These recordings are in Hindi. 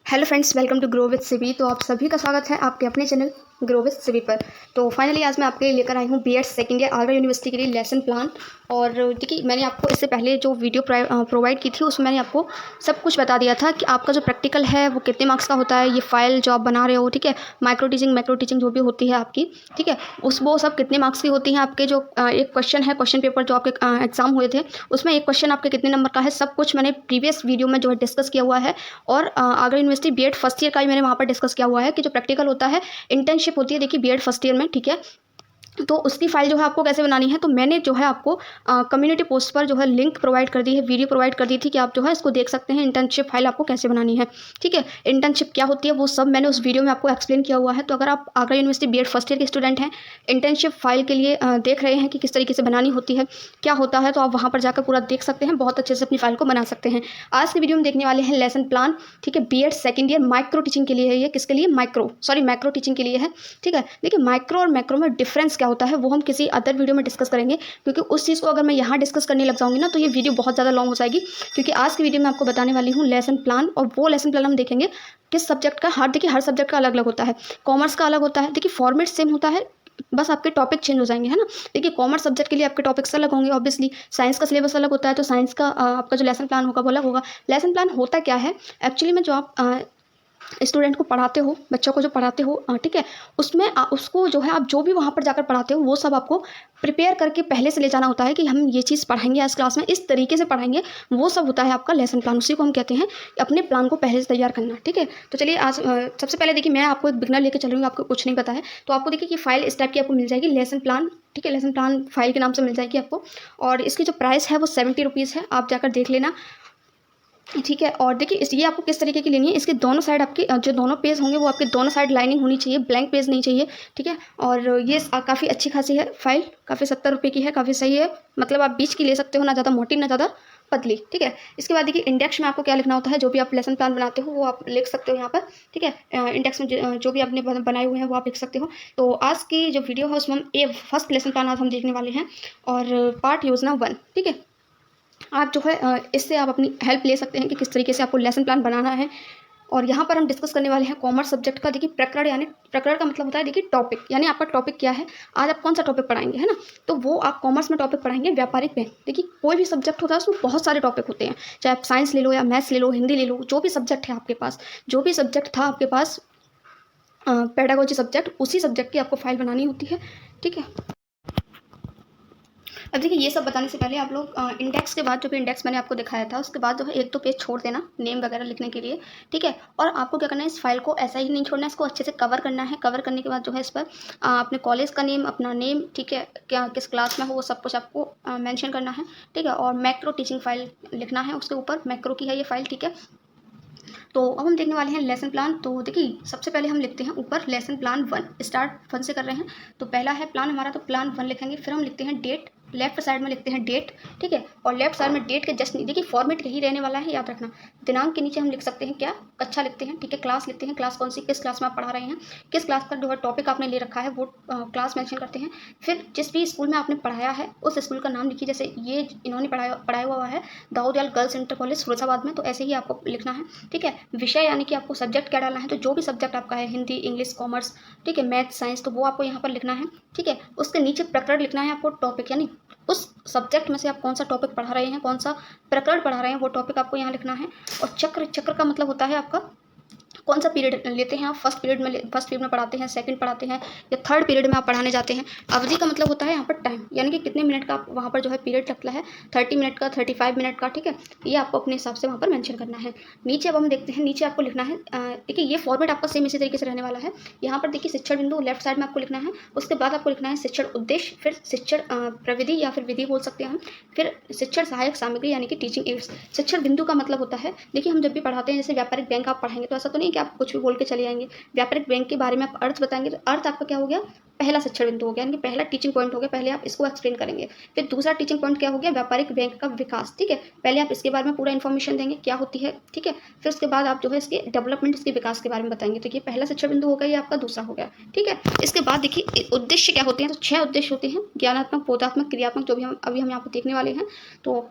Hello friends, welcome to grow with Sibi. तो आप सभी का स्वागत है आपके अपने चैनल ग्रो विद सिबी पर। तो फाइनली आज मैं आपके लिए लेकर आई हूँ BEd second year Agra university के लिए लेसन प्लान। और देखिए, मैंने आपको इससे पहले जो वीडियो प्रोवाइड की थी उसमें मैंने आपको सब कुछ बता दिया था कि आपका जो प्रैक्टिकल है वो कितने मार्क्स का होता है, ये फाइल जो आप बना रहे हो, ठीक है, माइक्रो टीचिंग मैक्रो टीचिंग जो भी होती है आपकी, ठीक है, वो सब कितने मार्क्स की होती हैं। आपके जो एक क्वेश्चन है, क्वेश्चन पेपर जो आपके एग्जाम हुए थे उसमें एक क्वेश्चन आपके कितने नंबर का है, सब कुछ मैंने प्रीवियस वीडियो में जो है डिस्कस किया हुआ है। और Agra university BEd first year का भी मैंने वहाँ पर डिस्कस किया हुआ है कि जो प्रैक्टिकल होता है, इंटर्नशिप होती है, देखिए बीएड फर्स्ट ईयर में, ठीक है, तो उसकी फाइल जो है आपको कैसे बनानी है। तो मैंने जो है आपको कम्युनिटी पोस्ट पर जो है लिंक प्रोवाइड कर दी है, वीडियो प्रोवाइड कर दी थी कि आप जो है इसको देख सकते हैं, इंटर्नशिप फाइल आपको कैसे बनानी है, ठीक है। इंटर्नशिप क्या होती है वो सब मैंने उस वीडियो में आपको एक्सप्लेन किया हुआ है। तो अगर आप Agra university BEd first year के स्टूडेंट हैं, इंटर्नशिप फाइल के लिए देख रहे हैं कि किस तरीके से बनानी होती है, क्या होता है, तो आप वहाँ पर जाकर पूरा देख सकते हैं, बहुत अच्छे से अपनी फाइल को बना सकते हैं। आज की वीडियो में देखने वाले हैं लेसन प्लान, ठीक है, BEd second year micro teaching के लिए है। ये किसके लिए? मैक्रो टीचिंग के लिए है, ठीक है। देखिए, माइक्रो और मैक्रो में डिफरेंस क्या होता है वो हम किसी अदर वीडियो में डिस्कस करेंगे, क्योंकि उस चीज़ को अगर मैं यहाँ डिस्कस करने लग जाऊँगी ना तो ये वीडियो बहुत ज़्यादा लॉन्ग हो जाएगी। क्योंकि आज की वीडियो में आपको बताने वाली हूँ लेसन प्लान, और वो लेसन प्लान हम देखेंगे किस सब्जेक्ट का। देखिए, हर सब्जेक्ट का अलग अलग होता है। कॉमर्स का अलग होता है, देखिए फॉर्मेट सेम होता है, बस आपके टॉपिक चेंज हो जाएंगे, है ना। देखिए, कॉमर्स सब्जेक्ट के लिए आपके टॉपिक्स अलग होंगे ऑब्वियसली। साइंस का सिलेबस अलग होता है, तो साइंस का आपका जो लेसन प्लान होगा वो अलग होगा। लेसन प्लान होता क्या है एक्चुअली में, जो आप स्टूडेंट को पढ़ाते हो, बच्चों को जो पढ़ाते हो, ठीक है, उसमें उसको जो है आप जो भी वहाँ पर जाकर पढ़ाते हो वो सब आपको प्रिपेयर करके पहले से ले जाना होता है कि हम ये चीज़ पढ़ाएंगे आज क्लास में, इस तरीके से पढ़ाएंगे। वो सब होता है आपका लेसन प्लान, उसी को हम कहते हैं अपने प्लान को पहले से तैयार करना, ठीक है। तो चलिए आज सबसे पहले देखिए, मैं आपको एक बिगनर लेकर चल रही हूँ, आपको कुछ नहीं पता है, तो आपको देखिए कि फाइल इस टाइप की आपको मिल जाएगी, लेसन प्लान, ठीक है, लेसन प्लान फाइल के नाम से मिल जाएगी आपको। और इसकी जो प्राइस है वो 70 रुपीज़ है, आप जाकर देख लेना, ठीक है। और देखिए ये आपको किस तरीके की लेनी है, इसके दोनों साइड आपके जो दोनों पेज होंगे वो आपके दोनों साइड लाइनिंग होनी चाहिए, ब्लैंक पेज नहीं चाहिए, ठीक है। और ये काफ़ी अच्छी खासी है फाइल, काफ़ी 70 रुपये की है, काफ़ी सही है, मतलब आप बीच की ले सकते हो, ना ज़्यादा मोटी ना ज़्यादा पतली, ठीक है। इसके बाद देखिए इंडेक्स में आपको क्या लिखना होता है, जो भी आप लेसन प्लान बनाते हो वो आप लिख सकते हो यहाँ पर, ठीक है। इंडेक्स में जो भी आपने बनाए हुए हैं वो आप लिख सकते हो। तो आज की जो वीडियो है उसमें हम फर्स्ट लेसन प्लान आज हम देखने वाले हैं, और पार्ट योजना 1, ठीक है। आप जो है इससे आप अपनी हेल्प ले सकते हैं कि किस तरीके से आपको लेसन प्लान बनाना है। और यहाँ पर हम डिस्कस करने वाले हैं कॉमर्स सब्जेक्ट का। देखिए, प्रकरण, यानी प्रकरण का मतलब होता है देखिए टॉपिक, यानी आपका टॉपिक क्या है, आज आप कौन सा टॉपिक पढ़ाएंगे, है ना। तो वो आप कॉमर्स में टॉपिक पढ़ाएंगे व्यापारिक बैंक। देखिए, कोई भी सब्जेक्ट होता है उसमें बहुत सारे टॉपिक होते हैं, चाहे आप साइंस ले लो या मैथ्स ले लो, हिंदी ले लो, जो भी सब्जेक्ट है आपके पास, जो भी सब्जेक्ट था आपके पास पेडागोजी सब्जेक्ट, उसी सब्जेक्ट की आपको फाइल बनानी होती है, ठीक है। अब देखिए, ये सब बताने से पहले आप लोग इंडेक्स के बाद, जो भी इंडेक्स मैंने आपको दिखाया था उसके बाद जो है एक तो पेज छोड़ देना नेम वगैरह लिखने के लिए, ठीक है। और आपको क्या करना है, इस फाइल को ऐसा ही नहीं छोड़ना है, इसको अच्छे से कवर करना है। कवर करने के बाद जो है इस पर अपने कॉलेज का नेम, अपना नेम, ठीक है, क्या किस क्लास में हो वो सब कुछ आपको मैंशन करना है, ठीक है। और मैक्रो टीचिंग फाइल लिखना है उसके ऊपर, मैक्रो की है ये फाइल, ठीक है। तो अब हम देखने वाले हैं लेसन प्लान। तो देखिए, सबसे पहले हम लिखते हैं ऊपर लेसन प्लान 1, स्टार्ट 1 से कर रहे हैं। तो पहला है प्लान हमारा, तो प्लान 1 लिखेंगे। फिर हम लिखते हैं डेट, लेफ्ट साइड में लिखते हैं डेट, ठीक है। और लेफ्ट साइड में डेट के जस्ट देखिए फॉर्मेट यही रहने वाला है, याद रखना। दिनांक के नीचे हम लिख सकते हैं क्या, कक्षा लिखते हैं, ठीक है। क्लास लिखते हैं, क्लास कौन सी, किस क्लास में आप पढ़ा रहे हैं, किस क्लास का जो है टॉपिक आपने ले रखा है वो क्लास मेंशन करते हैं। फिर जिस भी स्कूल में आपने पढ़ाया है उस स्कूल का नाम लिखिए, जैसे ये इन्होंने पढ़ाया हुआ है Daudayal girls inter college Firozabad में, तो ऐसे ही आपको लिखना है, ठीक है। विषय यानी कि आपको सब्जेक्ट क्या डालना है, तो जो भी सब्जेक्ट आपका है, हिंदी, इंग्लिश, कॉमर्स, ठीक है, मैथ, साइंस, तो वो आपको यहाँ पर लिखना है, ठीक है। उसके नीचे प्रकरण लिखना है आपको, टॉपिक, यानी उस सब्जेक्ट में से आप कौन सा टॉपिक पढ़ा रहे हैं, कौन सा प्रकरण पढ़ा रहे हैं, वो टॉपिक आपको यहाँ लिखना है। और चक्र, चक्र का मतलब होता है आपका कौन सा पीरियड लेते हैं आप, फर्स्ट पीरियड में पढ़ाते हैं, सेकंड पढ़ाते हैं, या थर्ड पीरियड में आप पढ़ाने जाते हैं। अवधि का मतलब होता है यहाँ पर टाइम, यानी कि कितने मिनट का आप वहाँ पर जो है पीरियड लगता है, 30 मिनट का, 35 मिनट का, ठीक है। ये आपको अपने हिसाब से वहाँ पर मेंशन करना है। नीचे अब हम देखते हैं, नीचे आपको लिखना है, देखिए ये फॉर्मेट आपका सेम इसी तरीके से रहने वाला है। यहाँ पर देखिए शिक्षण बिंदु लेफ्ट साइड में आपको लिखना है, उसके बाद आपको लिखना है शिक्षण उद्देश्य, फिर शिक्षण प्रविधि या फिर विधि बोल सकते हैं हम, फिर शिक्षण सहायक सामग्री यानी कि टीचिंग एड्स। शिक्षण बिंदु का मतलब होता है, देखिए हम जब भी पढ़ाते हैं, जैसे व्यापारिक बैंक आप पढ़ाएंगे तो ऐसा तो नहीं कि आप कुछ भी बोल के चले आएंगे। व्यापारिक बैंक के बारे में आप अर्थ बताएंगे, तो अर्थ आपका क्या हो गया, पहला शिक्षण बिंदु हो गया, यानी कि पहला टीचिंग पॉइंट हो गया, पहले आप इसको एक्सप्लेन करेंगे। फिर दूसरा टीचिंग पॉइंट क्या हो गया, व्यापारिक बैंक का विकास, ठीक है, पहले आप इसके बारे में पूरा इन्फॉर्मेशन देंगे क्या होती है, ठीक है। फिर उसके बाद आप जो है इसके डेवलपमेंट, इसके विकास के बारे में बताएंगे। तो ये पहला शिक्षण बिंदु हो गया, ये आपका दूसरा हो गया, ठीक है। इसके बाद देखिए उद्देश्य क्या होते हैं, तो 6 उद्देश्य होते हैं, ज्ञानात्मक, बोधात्मक, क्रियात्मक, जो भी हम अभी हम यहाँ पर देखने वाले हैं। तो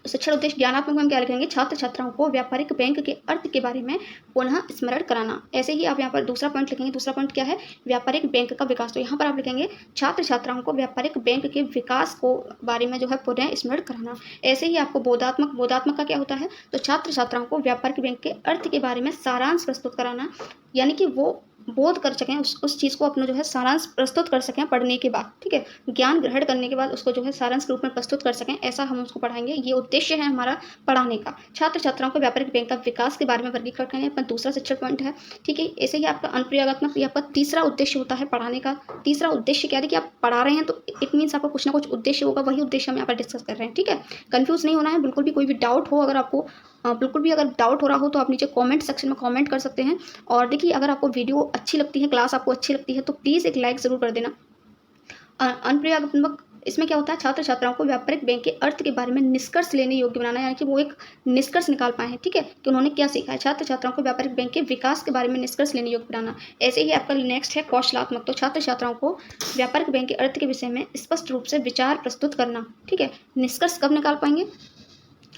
शिक्षण उद्देश्य ज्ञानात्मक में हम क्या लिखेंगे, छात्र छात्राओं को व्यापारिक बैंक के अर्थ के बारे में पुनः स्मरण कराना। ऐसे ही आप यहाँ पर दूसरा पॉइंट लिखेंगे। दूसरा पॉइंट क्या है, व्यापारिक बैंक का विकास। तो यहाँ पर आप लिखेंगे छात्र छात्राओं को व्यापारिक बैंक के विकास को बारे में जो है पुनः स्मरण कराना। ऐसे ही आपको बोधात्मक का क्या होता है, तो छात्र छात्राओं को व्यापारिक बैंक के अर्थ के बारे में सारांश प्रस्तुत कराना, यानी कि वो बोध कर सकें, उस चीज़ को अपना जो है सारांश प्रस्तुत कर सकें पढ़ने के बाद, ठीक है, ज्ञान ग्रहण करने के बाद उसको जो है सारांश के रूप में प्रस्तुत कर सकें, ऐसा हम उसको पढ़ाएंगे। ये उद्देश्य है हमारा पढ़ाने का। छात्र छात्राओं को व्यापारिक बैंक का विकास के बारे में वर्गीकरण करेंगे, अपना दूसरा शिक्षण पॉइंट है, ठीक है। ऐसे ही आपका अनुप्रयोगात्मक, ये आपका तीसरा उद्देश्य होता है पढ़ाने का। तीसरा उद्देश्य क्या है कि आप पढ़ा रहे हैं तो इट मीन्स आपका कुछ ना कुछ उद्देश्य होगा, वही उद्देश्य हम यहाँ पर डिस्कस कर रहे हैं, ठीक है। कंफ्यूज नहीं होना है बिल्कुल भी। कोई भी डाउट हो, अगर आपको बिल्कुल भी अगर डाउट हो रहा हो तो आप नीचे कमेंट सेक्शन में कमेंट कर सकते हैं। और देखिए, अगर आपको वीडियो अच्छी लगती है, क्लास आपको अच्छी लगती है, तो प्लीज़ एक लाइक ज़रूर कर देना। अनुप्रयोगात्मक, इसमें क्या होता है, छात्र छात्राओं को व्यापारिक बैंक के अर्थ के बारे में निष्कर्ष लेने योग्य बनाना, यानी कि वो एक निष्कर्ष निकाल पाए हैं, ठीक है, कि उन्होंने क्या सीखा है। छात्र छात्राओं को व्यापारिक बैंक के विकास के बारे में निष्कर्ष लेने योग्य बनाना। ऐसे ही आपका नेक्स्ट है कौशलात्मक। तो छात्र छात्राओं को व्यापारिक बैंक के अर्थ के विषय में स्पष्ट रूप से विचार प्रस्तुत करना, ठीक है। निष्कर्ष कब निकाल पाएंगे,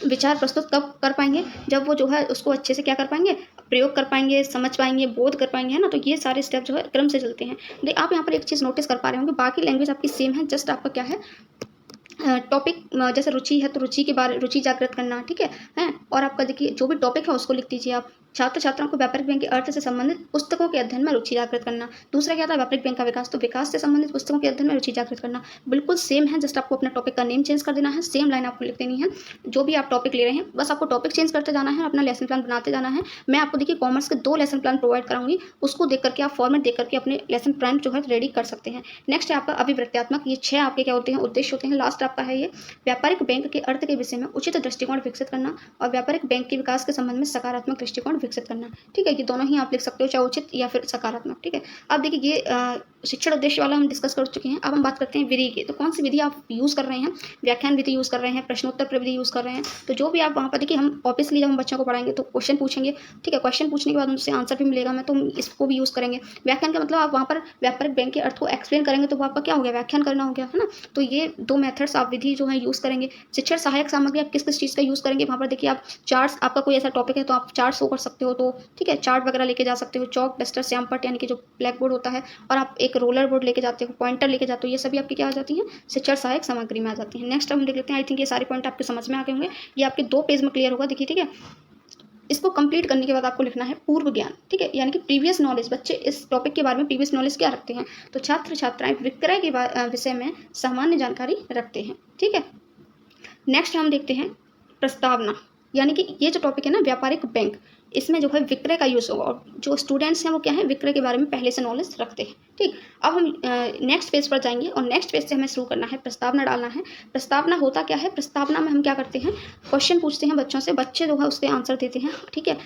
विचार प्रस्तुत कब कर पाएंगे, जब वो जो है उसको अच्छे से क्या कर पाएंगे, प्रयोग कर पाएंगे, समझ पाएंगे, बोध कर पाएंगे, है ना। तो ये सारे स्टेप जो है क्रम से चलते हैं। आप यहाँ पर एक चीज़ नोटिस कर पा रहे होंगे, बाकी लैंग्वेज आपकी सेम है, जस्ट आपका क्या है टॉपिक, जैसे रुचि है तो रुचि के बारे, रुचि जागृत करना, ठीक है। और आपका देखिए जो भी टॉपिक है उसको लिख दीजिए आप। छात्र छात्राओं को व्यापारिक बैंक के अर्थ से संबंधित पुस्तकों के अध्ययन में रुचि जागृत करना। दूसरा क्या था, व्यापारिक बैंक का विकास, तो विकास से संबंधित पुस्तकों के अध्ययन में रुचि जागृत करना। बिल्कुल सेम है, जस्ट आपको अपना टॉपिक का नेम चेंज कर देना है, सेम लाइन आपको लिख देनी है। जो भी आप टॉपिक ले रहे हैं बस आपको टॉपिक चेंज करते जाना है, अपना लेसन प्लान बनाते जाना है। मैं आपको देखिए कॉमर्स के 2 लेसन प्लान प्रोवाइड कराऊंगी, उसको देख करके आप फॉर्मेट देख करके अपने लेसन प्लान जो है रेडी कर सकते हैं। नेक्स्ट है आपका अभिवृत्त्यात्मक। ये 6 आपके क्या होते हैं, उद्देश्य होते हैं। लास्ट आपका है ये व्यापारिक बैंक के अर्थ के विषय में उचित दृष्टिकोण विकसित करना और व्यापारिक बैंक के विकास के संबंध में सकारात्मक दृष्टिकोण विकसित करना, ठीक है। ये दोनों ही आप लिख सकते हो, चाहे उचित या फिर सकारात्मक, ठीक है। अब देखिए ये शिक्षण उद्देश्य वाला हम डिस्कस कर चुके हैं। अब हम बात करते हैं विधि की। तो कौन सी विधि आप यूज़ कर रहे हैं, व्याख्यान विधि यूज़ कर रहे हैं, प्रश्नोत्तर विधि यूज़ कर रहे हैं। तो जो भी आप वहाँ पर देखिए, हम ऑब्वियसली जब हम बच्चों को पढ़ाएंगे तो क्वेश्चन पूछेंगे, ठीक है। क्वेश्चन पूछने के बाद उनसे आंसर भी मिलेगा, मैं तो इसको भी यूज़ करेंगे। व्याख्यान का मतलब आप वहाँ पर व्यापारिक बैंक के अर्थ को एक्सप्लेन करेंगे, तो वो आपका क्या हो गया, व्याख्यान करना हो गया, है ना। तो ये 2 मेथड्स आप विधि जो है यूज़ करेंगे। शिक्षण सहायक सामग्री आप किस किस चीज़ का यूज़ करेंगे, वहाँ पर देखिए आप चार्ट्स, आपका कोई ऐसा टॉपिक है तो आप चार्ट शो कर सकते हो, तो ठीक है, चार्ट वगैरह लेके जा सकते हो। चौक, डस्टर, श्यामपट्ट यानी कि जो ब्लैक बोर्ड होता है, और आप एक रोलर बोर्ड लेके जाते हो, पॉइंटर लेके जाते हो, ये सभी आपकी क्या आ जाती हैं, शिक्षण सहायक सामग्री में आ जाती हैं। नेक्स्ट हम देख लेते हैं। आई थिंक ये सारे पॉइंट आपके समझ में आ गए होंगे। ये आपके 2 पेज में क्लियर होगा, देखिए, ठीक है। इसको कंप्लीट करने के बाद आपको लिखना है पूर्व ज्ञान, ठीक है, यानी कि प्रीवियस नॉलेज। बच्चे इस टॉपिक के बारे में प्रीवियस नॉलेज क्या रखते हैं, तो छात्र छात्राएं विक्रय के विषय में सामान्य जानकारी रखते हैं, ठीक है। नेक्स्ट हम देखते हैं प्रस्तावना, यानी कि ये जो टॉपिक है ना व्यापारिक बैंक, इसमें जो है विक्रय का यूज़ होगा, और जो स्टूडेंट्स हैं वो क्या है, विक्रय के बारे में पहले से नॉलेज रखते हैं, ठीक। अब हम नेक्स्ट पेज पर जाएंगे, और नेक्स्ट पेज से हमें शुरू करना है, प्रस्तावना डालना है। प्रस्तावना होता क्या है, प्रस्तावना में हम क्या करते हैं, क्वेश्चन पूछते हैं बच्चों से, बच्चे जो है उसके आंसर देते हैं, ठीक है।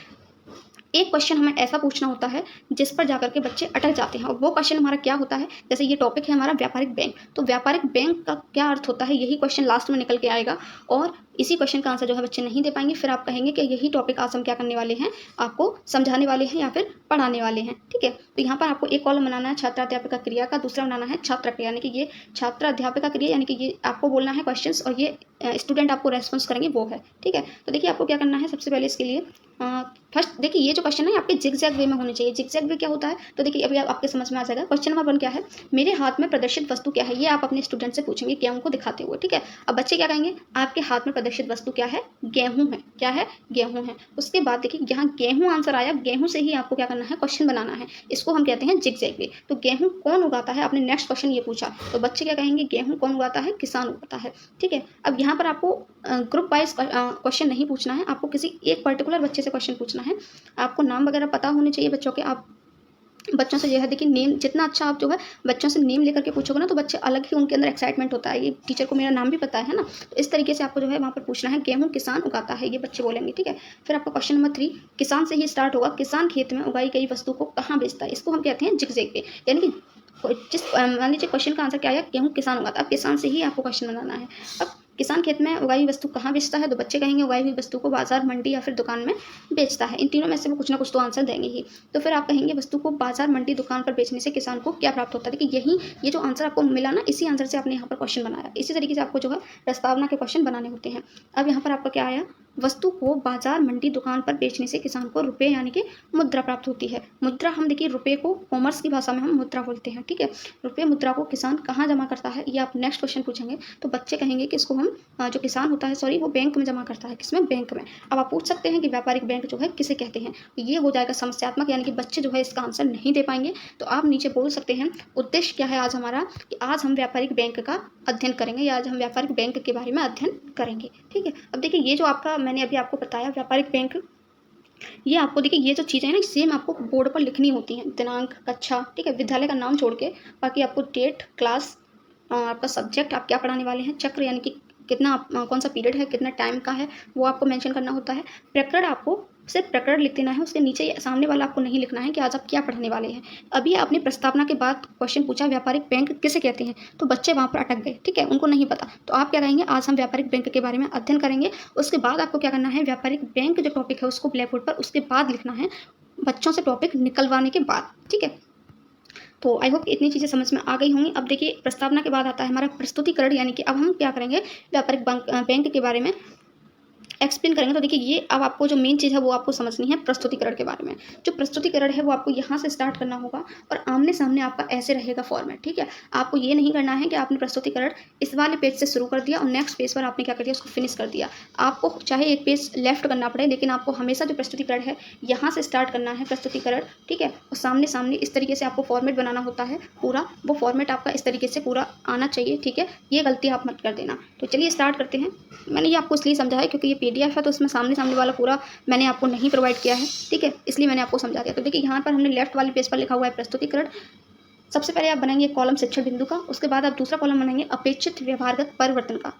एक क्वेश्चन हमें ऐसा पूछना होता है जिस पर जाकर के बच्चे अटक जाते हैं, और वो क्वेश्चन हमारा क्या होता है, जैसे ये टॉपिक है हमारा व्यापारिक बैंक, तो व्यापारिक बैंक का क्या अर्थ होता है, यही क्वेश्चन लास्ट में निकल के आएगा, और इसी क्वेश्चन का आंसर जो है बच्चे नहीं दे पाएंगे। फिर आप कहेंगे कि यही टॉपिक आज हम क्या करने वाले हैं, आपको समझाने वाले हैं या फिर पढ़ाने वाले हैं, ठीक है। तो यहाँ पर आपको एक कॉलम बनाना है छात्राध्यापिका क्रिया का, दूसरा बनाना है छात्र क्रिया, यानी कि ये छात्राध्यापिका क्रिया, यानी कि ये आपको बोलना है क्वेश्चंस, और ये स्टूडेंट आपको रेस्पॉन्स करेंगे, वो है, ठीक है। तो देखिए आपको क्या करना है, सबसे पहले इसके लिए फर्स्ट देखिए ये जो क्वेश्चन है आपके जिगजैग वे में होने चाहिए। जिगजैग वे क्या होता है, तो देखिए अभी आपके समझ में आ जाएगा। क्वेश्चन नंबर 1 क्या है, मेरे हाथ में प्रदर्शित वस्तु क्या है, ये आप अपने स्टूडेंट से पूछेंगे गेहूं को दिखाते हुए, ठीक है। अब बच्चे क्या कहेंगे, आपके हाथ में प्रदर्शित वस्तु क्या है, गेहूं है, क्या है, गेहूं है। उसके बाद देखिए यहाँ गेहूं आंसर आया, गेहूं से ही आपको क्या करना है, क्वेश्चन बनाना है, इसको हम कहते हैं जिगजैग वे। तो गेहूं कौन उगाता है, आपने नेक्स्ट क्वेश्चन ये पूछा, तो बच्चे क्या कहेंगे, गेहूं कौन उगाता है, किसान उगाता है, ठीक है। अब यहाँ पर आपको ग्रुप वाइज क्वेश्चन नहीं पूछना है, आपको किसी एक पर्टिकुलर बच्चे से क्वेश्चन पूछना है। आपको नाम वगैरह पता होने चाहिए बच्चों के। आप बच्चों से जो है देखिए नेम, जितना अच्छा आप जो है बच्चों से नेम लेकर के पूछोगे ना, तो बच्चे अलग ही उनके अंदर एक्साइटमेंट होता है, ये टीचर को मेरा नाम भी पता है ना। तो इस तरीके से आपको जो है वहाँ पर पूछना है, गेहूं किसान उगाता है, ये बच्चे बोलेंगे, ठीक है। फिर आपका क्वेश्चन नंबर 3 किसान से ही स्टार्ट होगा, किसान खेत में उगाई गई वस्तु को कहाँ बेचता है, इसको हम कहते हैं जिगजैग पे, यानी कि जिस मान लीजिए क्वेश्चन का आंसर क्या आया, गेहूं किसान उगाता है, अब किसान से ही आपको क्वेश्चन बनाना है। अब किसान खेत में उगाई हुई वस्तु कहाँ बेचता है, तो बच्चे कहेंगे उगाई हुई वस्तु को बाजार, मंडी या फिर दुकान में बेचता है। इन तीनों में से वो कुछ ना कुछ तो आंसर देंगे ही। तो फिर आप कहेंगे वस्तु को बाजार, मंडी, दुकान पर बेचने से किसान को क्या प्राप्त होता है। देखिए यही ये जो आंसर आपको मिला ना, इसी आंसर से आपने यहाँ पर क्वेश्चन बनाया। इसी तरीके से आपको जो है प्रस्तावना के क्वेश्चन बनाने होते हैं। अब यहाँ पर आपका क्या आया, वस्तु को बाजार, मंडी, दुकान पर बेचने से किसान को रुपए यानी कि मुद्रा प्राप्त होती है। मुद्रा हम देखिए रुपए को कॉमर्स की भाषा में हम मुद्रा बोलते हैं, ठीक है। रुपए मुद्रा को किसान कहाँ जमा करता है, ये आप नेक्स्ट क्वेश्चन पूछेंगे तो बच्चे कहेंगे कि इसको हम जो किसान होता है सॉरी वो बैंक में जमा करता है। किसमें, बैंक में। अब आप पूछ सकते हैं कि व्यापारिक बैंक जो है किसे कहते हैं, ये हो जाएगा समस्यात्मक, यानी कि बच्चे जो है इसका आंसर नहीं दे पाएंगे। तो आप नीचे बोल सकते हैं उद्देश्य क्या है आज हमारा, कि आज हम व्यापारिक बैंक का अध्ययन करेंगे, या आज हम व्यापारिक बैंक के बारे में अध्ययन करेंगे, ठीक है। अब देखिए ये जो आपका मैंने अभी आपको बताया व्यापारिक बैंक, ये आपको देखिए ये जो चीज़ें हैं ना सेम आपको बोर्ड पर लिखनी होती हैं, दिनांक, कक्षा, ठीक है, विद्यालय का नाम छोड़ के, बाकी आपको डेट, क्लास, आपका सब्जेक्ट, आप क्या पढ़ाने वाले हैं, चक्र यानी कि कितना कौन सा पीरियड है, कितना टाइम का है, वो आपको मेंशन करना होता है। प्रकरण आपको सिर्फ प्रकरण लिख देना है, उसके नीचे सामने वाला आपको नहीं लिखना है कि आज आप क्या पढ़ने वाले हैं। अभी अपनी प्रस्तावना के बाद क्वेश्चन पूछा व्यापारिक बैंक किसे कहते हैं, तो बच्चे वहाँ पर अटक गए, ठीक है, उनको नहीं पता। तो आप क्या कहेंगे, आज हम व्यापारिक बैंक के बारे में अध्ययन करेंगे। उसके बाद आपको क्या करना है, व्यापारिक बैंक जो टॉपिक है उसको ब्लैक बोर्ड पर उसके बाद लिखना है, बच्चों से टॉपिक निकलवाने के बाद, ठीक है। तो आई होप इतनी चीज़ें समझ में आ गई होंगी। अब देखिए प्रस्तावना के बाद आता है हमारा प्रस्तुतिकरण, यानी कि अब हम क्या करेंगे, व्यापारिक बैंक के बारे में एक्सप्लेन करेंगे। तो देखिए ये अब आपको जो मेन चीज़ है वो आपको समझनी है प्रस्तुतिकरण के बारे में। जो प्रस्तुतिकरण है वो आपको यहाँ से स्टार्ट करना होगा और आमने सामने आपका ऐसे रहेगा फॉर्मेट, ठीक है। आपको ये नहीं करना है कि आपने प्रस्तुतिकरण इस वाले पेज से शुरू कर दिया और नेक्स्ट पेज पर आपने क्या कर दिया, उसको फिनिश कर दिया। आपको चाहे एक पेज लेफ्ट करना पड़े, लेकिन आपको हमेशा जो प्रस्तुतिकरण है यहाँ से स्टार्ट करना है प्रस्तुतिकरण, ठीक है। और सामने सामने इस तरीके से आपको फॉर्मेट बनाना होता है पूरा, वो फॉर्मेट आपका इस तरीके से पूरा आना चाहिए, ठीक है। ये गलती आप मत कर देना। तो चलिए स्टार्ट करते हैं। मैंने ये आपको इसलिए समझा है क्योंकि ये PDF है तो उसमें सामने सामने वाला पूरा मैंने आपको नहीं प्रोवाइड किया है, ठीक है, इसलिए मैंने आपको समझा दिया। तो देखिए यहाँ पर हमने लेफ्ट वाले पेज पर लिखा हुआ है प्रस्तुतिकरण। सबसे पहले आप बनाएंगे कॉलम शिक्षण बिंदु का, उसके बाद आप दूसरा कॉलम बनाएंगे अपेक्षित व्यवहारगत परिवर्तन का,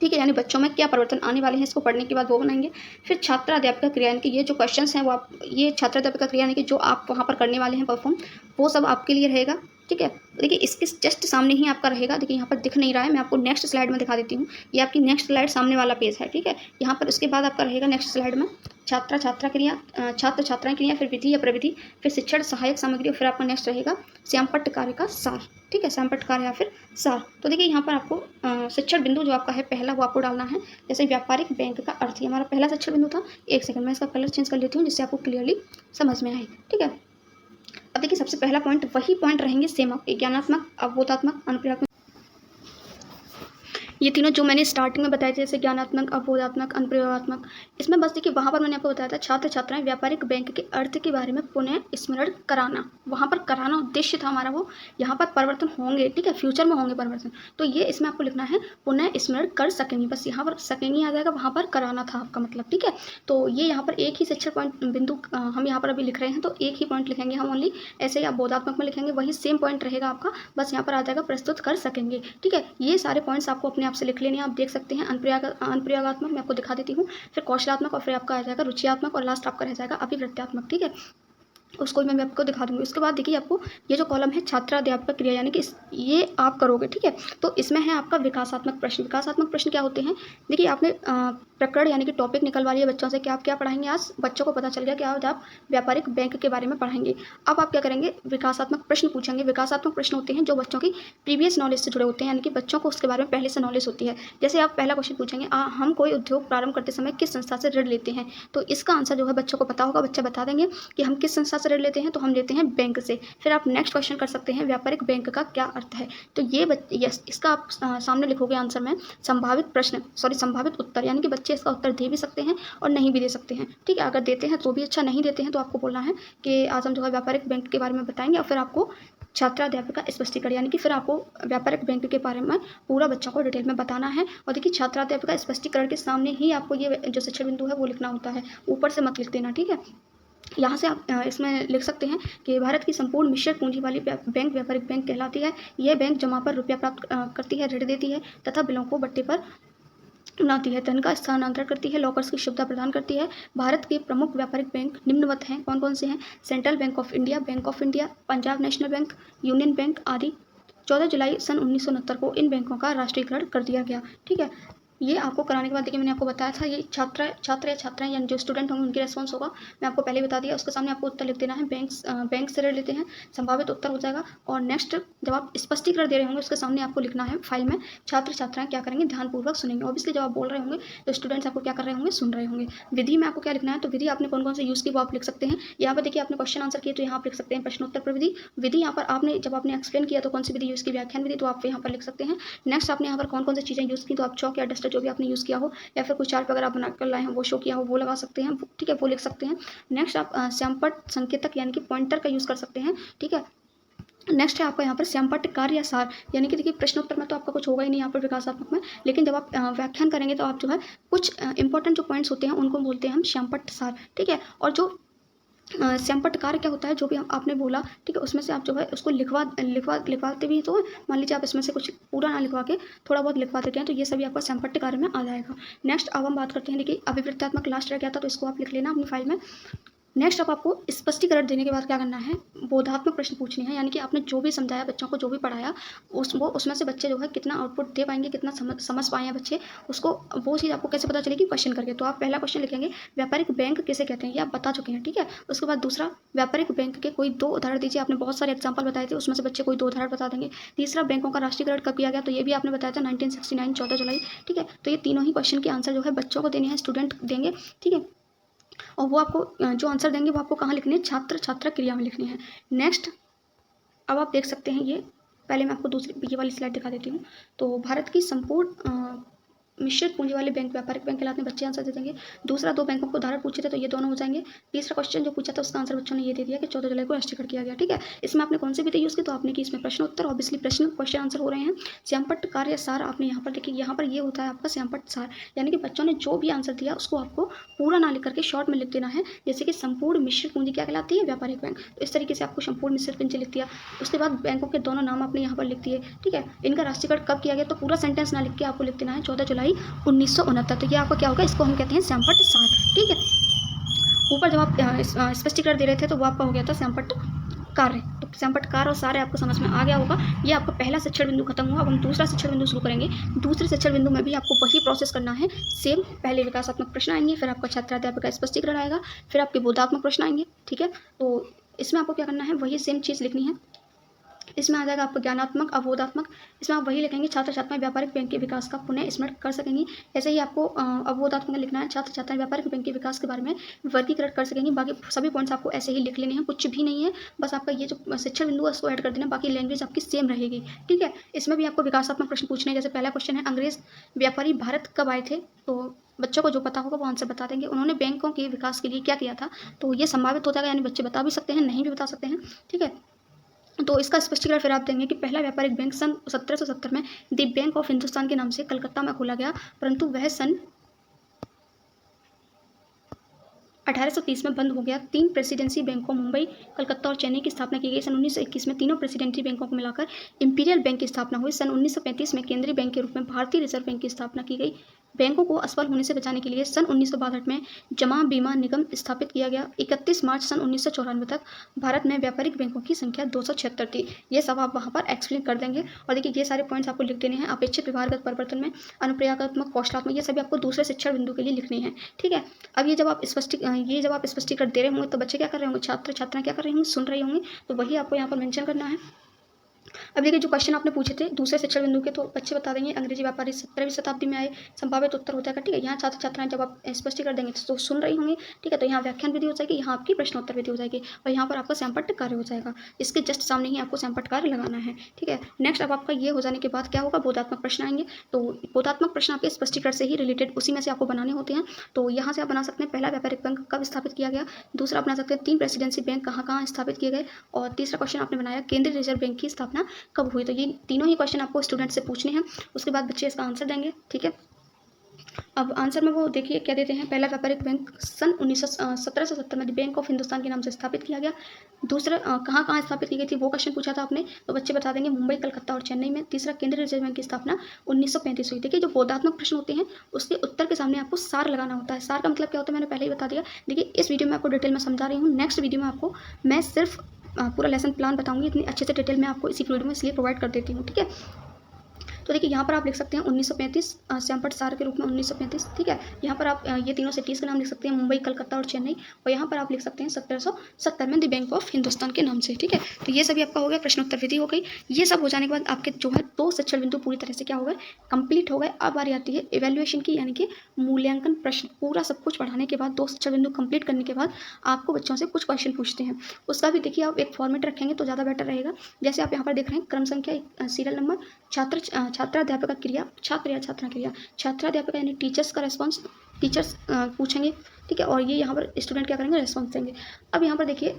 ठीक है, यानी बच्चों में क्या परिवर्तन आने वाले हैं इसको पढ़ने के बाद वो बनाएंगे। फिर छात्र अध्यापिका क्रिया, यानी कि ये जो क्वेश्चंस हैं वो आप ये छात्र अध्यापिका क्रिया यानी कि जो आप वहाँ पर करने वाले हैं परफॉर्म, वो सब आपके लिए रहेगा, ठीक है। देखिए इसके जस्ट सामने ही आपका रहेगा, देखिए यहाँ पर दिख नहीं रहा है, मैं आपको नेक्स्ट स्लाइड में दिखा देती हूँ। ये आपकी नेक्स्ट स्लाइड सामने वाला पेज है, ठीक है। यहाँ पर उसके बाद आपका रहेगा नेक्स्ट स्लाइड में छात्र छात्रा क्रिया, छात्र छात्राएं क्रिया, फिर विधि या प्रविधि, फिर शिक्षण सहायक सामग्री, और फिर आपका नेक्स्ट रहेगा श्यामपट्ट कार्य का सार, ठीक है, श्यामपट्ट कार्य या फिर सार। तो देखिए यहाँ पर आपको शिक्षण बिंदु जो आपका है पहला वो आपको डालना है। जैसे व्यापारिक बैंक का अर्थ, हमारा पहला शिक्षण बिंदु था। एक सेकंड मैं इसका कलर चेंज कर लेती हूँ जिससे आपको क्लियरली समझ में आए, ठीक है। अब देखिए सबसे पहला पॉइंट वही पॉइंट रहेंगे सेम आपके, ज्ञानात्मक, अवबोधात्मक, अनुक्रियात्मक, ये तीनों जो मैंने स्टार्टिंग में बताए थे, जैसे ज्ञानात्मक, अवबोधात्मक, अनुप्रयोगात्मक। इसमें बस देखिए वहाँ पर मैंने आपको बताया था छात्र छात्राएं व्यापारिक बैंक के अर्थ के बारे में पुनः स्मरण कराना, वहाँ पर कराना उद्देश्य था हमारा वो। यहाँ पर परिवर्तन होंगे, ठीक है, फ्यूचर में होंगे परिवर्तन, तो ये इसमें आपको लिखना है पुनः स्मरण कर सकेंगे, बस यहाँ पर सकेंगे आ जाएगा, वहाँ पर कराना था आपका मतलब, ठीक है। तो ये यहाँ पर एक ही शिक्षण पॉइंट बिंदु हम यहाँ पर अभी लिख रहे हैं, तो एक ही पॉइंट लिखेंगे हम ओनली। ऐसे ही आप बोधात्मक में लिखेंगे वही सेम पॉइंट रहेगा आपका, बस यहाँ पर आ जाएगा प्रस्तुत कर सकेंगे, ठीक है। ये सारे पॉइंट्स आपको अपने आप से लिख लेने हैं, आप देख सकते हैं। अनुप्रयोगात्मक मैं आपको दिखा देती हूँ, फिर कौशलात्मक, और फिर आपका आ जाएगा रुचियात्मक, और लास्ट आपका रह जाएगा अभिवृत्त्यात्मक, ठीक है। उसको मैं आपको दिखा दूंगी। उसके बाद देखिए आपको ये जो कॉलम है छात्र अध्यापक क्रिया, यानी कि ये आप करोगे, ठीक है। तो इसमें है आपका विकासात्मक प्रश्न। विकासात्मक प्रश्न क्या होते हैं, देखिए आपने प्रकरण यानी कि टॉपिक निकलवा लिया बच्चों से कि आप क्या पढ़ाएंगे। आज बच्चों को पता चल गया कि आज आप व्यापारिक बैंक के बारे में पढ़ाएंगे। अब आप क्या करेंगे, विकासात्मक प्रश्न पूछेंगे। विकासात्मक प्रश्न होते हैं जो बच्चों की प्रीवियस नॉलेज से जुड़े होते हैं, यानी कि बच्चों को उसके बारे में पहले से नॉलेज होती है। जैसे आप पहला क्वेश्चन पूछेंगे, हम कोई उद्योग प्रारंभ करते समय किस संस्था से ऋण लेते हैं, तो इसका आंसर जो है बच्चों को पता होगा, बच्चा बता देंगे कि हम किस संस्था से ऋण लेते हैं, तो हम लेते हैं बैंक से। फिर आप नेक्स्ट क्वेश्चन कर सकते हैं, व्यापारिक बैंक का क्या अर्थ है, तो ये इसका आप सामने लिखोगे आंसर में संभावित उत्तर, यानी कि बच्चे इसका उत्तर दे भी सकते हैं और नहीं भी दे सकते हैं, ठीक है। अगर देते हैं तो भी अच्छा, नहीं देते हैं तो आपको बोलना है कि आज हम जो है व्यापारिक बैंक के बारे में बताएंगे, और फिर आपको छात्र अध्यापिका स्पष्टीकरण, यानी कि फिर आपको व्यापारिक बैंक के बारे में पूरा बच्चों को डिटेल में बताना है। और देखिए छात्र अध्यापिका स्पष्टीकरण के सामने ही आपको ये जो शिक्षण बिंदु है वो लिखना होता है, ऊपर से मत लिख देना, ठीक है। यहाँ से आप इसमें लिख सकते हैं कि भारत की संपूर्ण मिश्रित पूंजी वाली बैंक व्यापारिक बैंक कहलाती है। यह बैंक जमा पर रुपया प्राप्त करती है, ऋण देती है तथा बिलों को बट्टे पर बनाती है, धन का स्थानांतरण करती है, लॉकर्स की सुविधा प्रदान करती है। भारत के प्रमुख व्यापारिक बैंक निम्नवत हैं, कौन कौन से हैं, central bank of India, Punjab national bank, union bank आदि। 14 जुलाई सन 1969 को इन बैंकों का राष्ट्रीयकरण कर दिया गया। ठीक है, ये आपको कराने के बाद देखिए मैंने आपको बताया था ये छात्र या छात्राएं यानी जो स्टूडेंट होंगे उनकी रेस्पॉन्स होगा, मैं आपको पहले बता दिया। उसके सामने आपको उत्तर लिख देना है, बैंक से ऋण लेते हैं, संभावित उत्तर हो जाएगा। और नेक्स्ट जब आप स्पष्टीकरण दे रहे होंगे उसके सामने आपको लिखना है फाइल में छात्र छात्राएं क्या करेंगे, ध्यानपूर्वक सुनेंगे। ऑब्वियसली जब आप बोल रहे होंगे तो स्टूडेंट्स आपको क्या कर रहे होंगे, सुन रहे होंगे। विधि में आपको क्या लिखना है, तो विधि आपने कौन कौन से यूज़ की वो आप लिख सकते हैं। यहाँ पर देखिए आपने क्वेश्चन आंसर किए तो यहाँ आप लिख सकते हैं प्रश्नोत्तर पर विधि। विधि यहाँ पर आपने जब आपने एक्सप्लेन किया तो कौन सी विधि यूज़ की, व्याख्यान विधि, तो आप यहाँ पर लिख सकते हैं। नेक्स्ट आपने यहाँ पर कौन कौन सी चीज़ें यूज़ की, तो आप चौक या डस्टर जो भी आपने यूज़ किया हो या फिर कुछ चार्ट वगैरह आप बना कर लाए हैं वो शो किया हो वो लगा सकते हैं। ठीक है, वो लिख सकते हैं। नेक्स्ट आप श्यामपट्ट संकेतक यानी कि पॉइंटर का यूज़ कर सकते हैं। ठीक है, नेक्स्ट है आपका यहाँ पर श्यामपट्ट कार्य या सार, यानी कि देखिए प्रश्नोत्तर में तो आपका कुछ होगा ही नहीं यहाँ पर विकासात्मक में, लेकिन जब आप व्याख्यान करेंगे तो आप जो है कुछ इंपॉर्टेंट जो पॉइंट्स होते हैं उनको बोलते हैं हम श्यामपट्ट सार। ठीक है, और जो श्यामपट्ट कार्य क्या होता है, जो भी आपने बोला, ठीक है, उसमें से आप जो है उसको लिखवाते भी तो मान लीजिए आप इसमें से कुछ पूरा ना लिखवा के थोड़ा बहुत लिखवा देते हैं तो ये सभी आपका श्यामपट्ट कार्य में आ जाएगा। नेक्स्ट अब हम बात करते हैं, देखिए अभिवृत्त्यात्मक लास्ट रह गया था तो इसको आप लिख लेना अपनी फाइल में। नेक्स्ट अब आपको स्पष्टीकरण देने के बाद क्या करना है, बोधात्मक प्रश्न पूछने हैं, यानी कि आपने जो भी समझाया बच्चों को, जो भी पढ़ाया उसमें से बच्चे जो है कितना आउटपुट दे पाएंगे, कितना समझ पाए हैं बच्चे, उसको वो चीज़ आपको कैसे पता चलेगी, क्वेश्चन करके। तो आप पहला क्वेश्चन लिखेंगे व्यापारिक बैंक किसे कहते हैं, ये आप बता चुके हैं। ठीक है, उसके बाद दूसरा व्यापारिक बैंक के कोई 2 उदाहरण दीजिए, आपने बहुत सारे एग्जाम्पल बताए थे उसमें से बच्चे कोई 2 उदाहरण बता देंगे। तीसरा बैंकों का राष्ट्रीयकरण कब किया गया, तो ये भी आपने बताया था 1969 14 जुलाई। ठीक है, तो ये तीनों ही क्वेश्चन के आंसर जो है बच्चों को देने हैं, स्टूडेंट देंगे। ठीक है, और वो आपको जो आंसर देंगे वो आपको कहाँ लिखने हैं, छात्र छात्रा क्रिया में लिखनी है। नेक्स्ट अब आप देख सकते हैं, ये पहले मैं आपको दूसरी ये वाली स्लाइड दिखा देती हूँ। तो भारत की संपूर्ण मिश्रित पूंजी वाले बैंक व्यापारिक बैंक कहलाते हैं, बच्चे आंसर दे देंगे। दूसरा 2 बैंकों को उदाहरण पूछे थे तो ये दोनों हो जाएंगे। तीसरा क्वेश्चन जो पूछा था उसका आंसर बच्चों ने ये दे दिया कि 14 जुलाई को राष्ट्रीयकरण किया गया। ठीक है, इसमें आपने कौन सी विधि यूज़ की, तो आपने की इसमें प्रश्नोत्तर, ऑब्वियसली क्वेश्चन आंसर हो रहे हैं। श्यामपट्ट कार्य सार आपने यहाँ पर देखिए, यहाँ पर ये होता है आपका श्यामपट्ट सार, यानी कि बच्चों ने जो भी आंसर दिया उसको आपको पूरा ना लिख करके शॉर्ट में लिख देना है। जैसे कि संपूर्ण मिश्रित पूंजी क्या कहलाती है, व्यापारिक बैंक, तो इस तरीके से आपको संपूर्ण मिश्रित पूंजी लिख दिया। उसके बाद बैंकों के दोनों नाम आपने यहाँ पर लिख दिए। ठीक है, इनका राष्ट्रीयकरण कब किया गया, तो पूरा सेंटेंस ना लिख के आपको लिख देना है 14 जुलाई 1969। तो ये आपका क्या होगा, इसको हम कहते हैं श्यामपट्ट सार। ठीक है, ऊपर जब आप स्पष्टीकरण दे रहे थे तो वो आपका हो गया था श्यामपट्ट कार्य। तो श्यामपट्ट कार्य और सारे आपको समझ में आ गया होगा। ये आपका पहला शिक्षण बिंदु खत्म हुआ। अब हम दूसरा शिक्षण बिंदु शुरू करेंगे। दूसरे शिक्षण बिंदु में भी आपको वही प्रोसेस करना है, सेम। पहले विकासात्मक प्रश्न आएंगे, फिर आपका छात्राध्यापक का स्पष्टीकरण आएगा, फिर आपके बोधात्मक प्रश्न आएंगे। ठीक है, तो इसमें आपको क्या करना है, वही सेम चीज़ लिखनी है। इसमें आ जाएगा आपको ज्ञानात्मक अवबोधात्मक, इसमें आप वही लिखेंगे छात्र छात्राएं व्यापारिक बैंक के विकास का पुनः स्मरण कर सकेंगी। ऐसे ही आपको अवबोधात्मक में लिखना है छात्र छात्राएं व्यापारिक बैंक के विकास के बारे में वर्गीकृत कर सकेंगी। बाकी सभी पॉइंट्स आपको ऐसे ही लिख लेने हैं, कुछ भी नहीं है, बस आपका ये जो शिक्षण बिंदु है उसको ऐड कर देना, बाकी लैंग्वेज आपकी सेम रहेगी। ठीक है, इसमें भी आपको विकासात्मक प्रश्न पूछने हैं। जैसे पहला क्वेश्चन है अंग्रेज व्यापारी भारत कब आए थे, तो बच्चों को जो पता होगा वो आंसर बता देंगे। उन्होंने बैंकों के विकास के लिए क्या किया था, तो ये संभावित हो जाएगा, यानी बच्चे बता भी सकते हैं, नहीं भी बता सकते हैं। ठीक है, तो इसका स्पष्टीकरण फिर आप देंगे कि पहला व्यापारिक बैंक सन 1770 में द बैंक ऑफ हिंदुस्तान के नाम से कलकत्ता में खोला गया, परंतु वह सन 1830 में बंद हो गया। 3 प्रेसिडेंसी बैंकों मुंबई, कलकत्ता और चेन्नई की स्थापना की गई। सन 1921 में तीनों प्रेसिडेंसी बैंकों को मिलाकर इंपीरियल बैंक की स्थापना हुई। सन 1935 में केंद्रीय बैंक के रूप में भारतीय रिजर्व बैंक की स्थापना की गई। बैंकों को असफल होने से बचाने के लिए सन 1962 में जमा बीमा निगम स्थापित किया गया। 31 मार्च सन 1994 तक भारत में व्यापारिक बैंकों की संख्या 276 थी। ये सब आप वहाँ पर एक्सप्लेन कर देंगे। और देखिए ये सारे पॉइंट्स आपको लिख देने हैं। अपेक्षित व्यवहारगत परिवर्तन में, अनुप्रयोगात्मक, कौशलात्मक, ये सभी आपको दूसरे शिक्षण बिंदु के लिए लिखने हैं। ठीक है, अब ये जब आप स्पष्टीकरण दे रहे होंगे तो बच्चे क्या कर रहे होंगे, छात्र छात्राएं क्या कर रहे होंगे, सुन रहे होंगे, तो वही आपको यहाँ पर मेंशन करना है। अब देखिए जो क्वेश्चन आपने पूछे थे दूसरे शिक्षण बिंदु के, तो बच्चे बता देंगे अंग्रेजी व्यापारी 17वीं शताब्दी में आए, संभावित उत्तर हो जाएगा। ठीक है, यहाँ छात्र छात्राएं जब आप स्पष्टीकरण देंगे तो सुन रही होंगी। ठीक है, तो यहाँ व्याख्यान विधि हो जाएगी, यहाँ आपकी प्रश्नोत्तर विधि हो जाएगी, और यहाँ पर आपका श्यामपट्ट कार्य हो जाएगा। इसके जस्ट सामने ही आपको श्यामपट्ट कार्य लगाना है। ठीक है, नेक्स्ट अब आपका ये हो जाने के बाद क्या होगा, बोधात्मक प्रश्न आएंगे। तो बोधात्मक प्रश्न आपके स्पष्टीकरण से ही रिलेटेड उसी में से आपको बनाने होते हैं। तो यहाँ से आप बना सकते हैं पहला व्यापारिक बैंक कब स्थापित किया गया, दूसरा बना सकते हैं 3 प्रेसिडेंसी बैंक कहाँ कहाँ स्थापित किए गए, और तीसरा क्वेश्चन आपने बनाया केंद्रीय रिजर्व बैंक की स्थापना कब हुई। तो ये तीनों ही क्वेश्चन आपको स्टूडेंट से पूछने हैं, उसके बाद बच्चे इसका आंसर देंगे। ठीक है, अब आंसर में वो देखिए क्या देते हैं, पहला व्यापारिक बैंक सन 1770 में बैंक ऑफ हिंदुस्तान के नाम से स्थापित किया गया। दूसरा कहाँ कहाँ स्थापित की गई थी वो क्वेश्चन पूछा था आपने, तो बच्चे बता देंगे मुंबई, कलकत्ता और चेन्नई में। तीसरा केंद्रीय रिजर्व बैंक की स्थापना 1935 हुई। देखिए जो बोधात्मक प्रश्न होते हैं उसके उत्तर के सामने आपको सार लगाना होता है। सार का मतलब क्या होता है मैंने पहले ही बता दिया। देखिए इस वीडियो में आपको डिटेल में समझा रही हूँ, नेक्स्ट वीडियो में आपको मैं सिर्फ पूरा लेसन प्लान बताऊँगी इतनी अच्छे से डिटेल में आपको इसी वीडियो में इसलिए प्रोवाइड कर देती हूँ, ठीक है। तो देखिए यहाँ पर आप लिख सकते हैं 1935 श्यामपट्ट सार के रूप में 1935, ठीक है। यहाँ पर आप ये तीनों सिटीज़ का नाम लिख सकते हैं, मुंबई, कलकत्ता और चेन्नई। और यहाँ पर आप लिख सकते हैं 1770 में द बैंक ऑफ हिंदुस्तान के नाम से, ठीक है। तो ये सभी आपका हो गया, प्रश्नोत्तर विधि हो गई। ये सब हो जाने के बाद आपके जो है 2 शिक्षण बिंदु पूरी तरह से क्या हो गए, कंप्लीट हो गए। अब बारी आती है इवैल्यूएशन की, यानी कि मूल्यांकन प्रश्न। पूरा सब कुछ पढ़ाने के बाद 2 शिक्षण बिंदु कंप्लीट करने के बाद आपको बच्चों से कुछ क्वेश्चन पूछते हैं। उसका भी देखिए आप एक फॉर्मेट रखेंगे तो ज़्यादा बेटर रहेगा। जैसे आप यहाँ पर देख रहे हैं क्रम संख्या, सीरियल नंबर, छात्राध्यापक क्रिया, छात्र या छात्रा क्रिया, छात्राध्यापक यानी टीचर्स का रेस्पॉन्स, टीचर्स पूछेंगे, ठीक है। और ये यहाँ पर स्टूडेंट क्या करेंगे, रेस्पॉन्स देंगे। अब यहाँ पर देखिए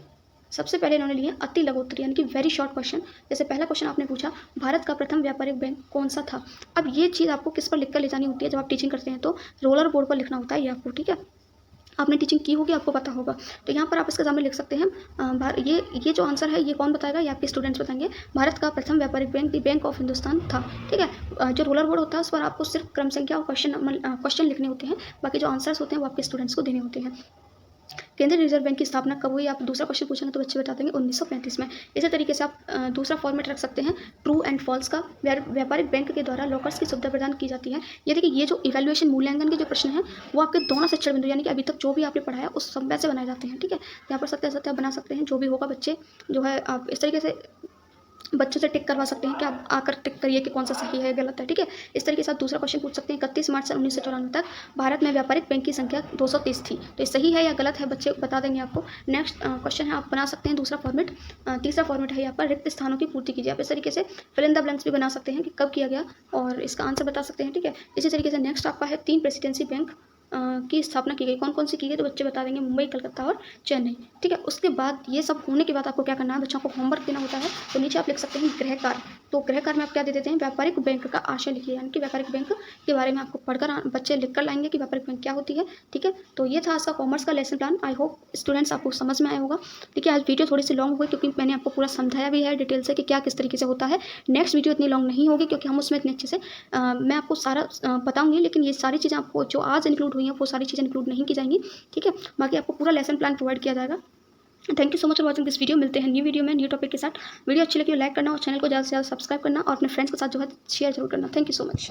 सबसे पहले इन्होंने लिए अति लघु उत्तर यानी कि वेरी शॉर्ट क्वेश्चन। जैसे पहला क्वेश्चन आपने पूछा, भारत का प्रथम व्यापारिक बैंक कौन सा था। अब ये चीज़ आपको किस पर लिख कर ले जानी होती है, जब आप टीचिंग करते हैं तो रोलर बोर्ड पर लिखना होता है ये आपको, ठीक है। आपने टीचिंग की होगी, आपको पता होगा। तो यहाँ पर आप इसके सामने लिख सकते हैं ये जो आंसर है ये कौन बताएगा, ये आपके स्टूडेंट्स बताएंगे। भारत का प्रथम व्यापारिक bank the bank of Hindustan था, ठीक है। जो रोलर बोर्ड होता है उस पर आपको सिर्फ क्रम संख्या और क्वेश्चन लिखने होते हैं, बाकी जो आंसर्स होते हैं वो आपके स्टूडेंट्स को देने होते हैं। केंद्रीय रिजर्व बैंक की स्थापना कब हुई, आप दूसरा क्वेश्चन पूछेंगे तो बच्चे बता देंगे 1935 में। इसी तरीके से आप दूसरा फॉर्मेट रख सकते हैं ट्रू एंड फॉल्स का। व्यापारिक बैंक के द्वारा लॉकर्स की सुविधा प्रदान की जाती है। ये देखिए ये जो इवैल्यूएशन मूल्यांकन के जो प्रश्न हैं वो आपके दोनों शिक्षण बिंदु यानी कि अभी तक जो भी आपने पढ़ाया उस सब वैसे बनाए जाते हैं, ठीक है। यहाँ पर सत्या बना सकते हैं, जो भी होगा बच्चे जो है आप इस तरीके से बच्चों से टिक करवा सकते हैं कि आप आकर टिक करिए कि कौन सा सही है गलत है, ठीक है। इस तरीके से आप दूसरा क्वेश्चन पूछ सकते हैं 31 मार्च से 1994 तक भारत में व्यापारिक बैंक की संख्या 230 थी। तो ये सही है या गलत है बच्चे बता देंगे आपको। नेक्स्ट क्वेश्चन है, आप बना सकते हैं दूसरा फॉर्मेट। तीसरा फॉर्मेट है यहाँ पर रिक्त स्थानों की पूर्ति कीजिए। आप इस तरीके से फिल इन द ब्लैंक्स भी बना सकते हैं कि कब किया गया और इसका आंसर बता सकते हैं, ठीक है। इसी तरीके से नेक्स्ट आपका है 3 प्रेसिडेंसी बैंक की स्थापना की गई, कौन कौन सी की गई, तो बच्चे बता देंगे मुंबई, कलकत्ता और चेन्नई, ठीक है। उसके बाद ये सब होने के बाद आपको क्या करना है, बच्चों को होमवर्क देना होता है। तो नीचे आप लिख सकते हैं गृह कार्य। तो गृह कार्य में आप क्या दे देते हैं, व्यापारिक बैंक का आशय लिखिए, यानी कि व्यापारिक बैंक के बारे में आपको पढ़कर बच्चे लिख कर लाएंगे कि व्यापारिक बैंक क्या होती है, ठीक है। तो ये था आपका कॉमर्स का lesson plan. I hope students आपको समझ में आया होगा। देखिए आज वीडियो थोड़ी सी लॉन्ग हुई क्योंकि मैंने आपको पूरा समझाया भी है डिटेल से कि क्या किस तरीके से होता है। नेक्स्ट वीडियो इतनी लॉन्ग नहीं होगी क्योंकि हम उसमें इतने अच्छे से मैं आपको सारा बताऊंगी, लेकिन ये सारी चीज़ें आपको जो आज इंक्लूड हुई हैं वो सारी चीज़ें इंक्लूड नहीं की जाएंगी, ठीक है। बाकी आपको पूरा लेसन प्लान प्रोवाइड किया जाएगा। Thank you so much for watching this video. मिलते हैं न्यू वीडियो में न्यू टॉपिक के साथ। वीडियो अच्छी लगी तो लाइक करना और चैनल को ज़्यादा से ज़्यादा सब्सक्राइब करना और अपने फ्रेंड्स के साथ जो है शेयर जरूर करना। Thank you so much.